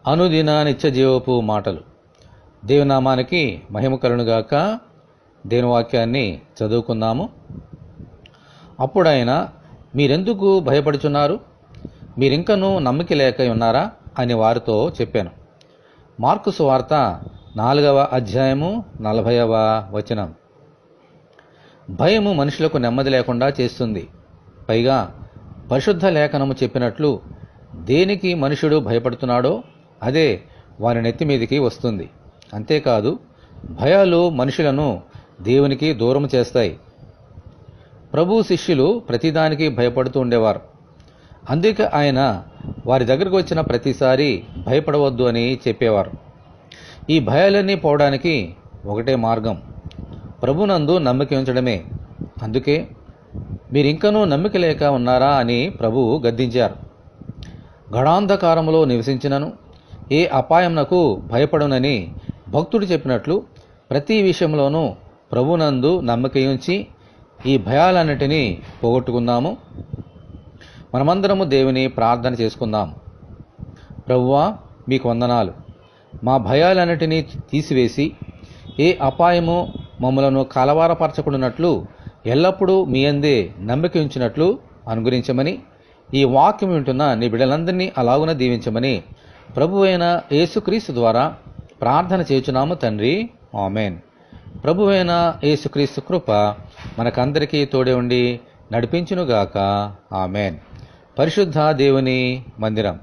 అనుదిన నిత్య జీవపు మాటలు. దేవునామానికి మహిమ కలుగునుగాక. దేవుని వాక్యాన్ని చదువుకుందాము. అప్పుడైనా మీరెందుకు భయపడుచున్నారు? మీరింకనూ నమ్మిక లేక ఉన్నారా అని వారితో చెప్పాను. మార్కు సువార్త 4వ అధ్యాయము 40వ వచనం. భయము మనుషులకు నెమ్మది లేకుండా చేస్తుంది. పైగా పరిశుద్ధ లేఖనము చెప్పినట్లు దేనికి మనుషుడు భయపడుతున్నాడో అదే వారి నెత్తి మీదికి వస్తుంది. అంతేకాదు, భయాలు మనుషులను దేవునికి దూరం చేస్తాయి. ప్రభు శిష్యులు ప్రతిదానికి భయపడుతూ ఉండేవారు. అందుకే ఆయన వారి దగ్గరకు వచ్చిన ప్రతిసారి భయపడవద్దు అని చెప్పేవారు. ఈ భయాలన్నీ పోవడానికి ఒకటే మార్గం, ప్రభునందు నమ్మిక ఉంచడమే. అందుకే మీరింకనూ నమ్మిక లేక ఉన్నారా అని ప్రభువు గద్దించారు. గడాంధకారములో నివసించినను ఏ అపాయమునకు భయపడునని భక్తుడు చెప్పినట్లు ప్రతి విషయంలోనూ ప్రభునందు నమ్మిక ఉంచి ఈ భయాలన్నిటినీ పోగొట్టుకుందాము. మనమందరము దేవుని ప్రార్థన చేసుకుందాం. ప్రభువా, మీకు వందనాలు. మా భయాలన్నిటినీ తీసివేసి ఏ అపాయము మమ్మలను కలవరపరచకుండానట్లు ఎల్లప్పుడూ మీ అందే నమ్మిక ఉంచినట్లు అనుగ్రహించమని, ఈ వాక్యం వింటున్న నీ బిడ్డలందరినీ అలాగున దీవించమని ప్రభువైన యేసుక్రీస్తు ద్వారా ప్రార్థన చేయుచున్నాము తండ్రి. ఆమేన్. ప్రభువైన యేసుక్రీస్తు కృప మనకందరికీ తోడే ఉండి నడిపించునుగాక. ఆమేన్. పరిశుద్ధ దేవుని మందిరం.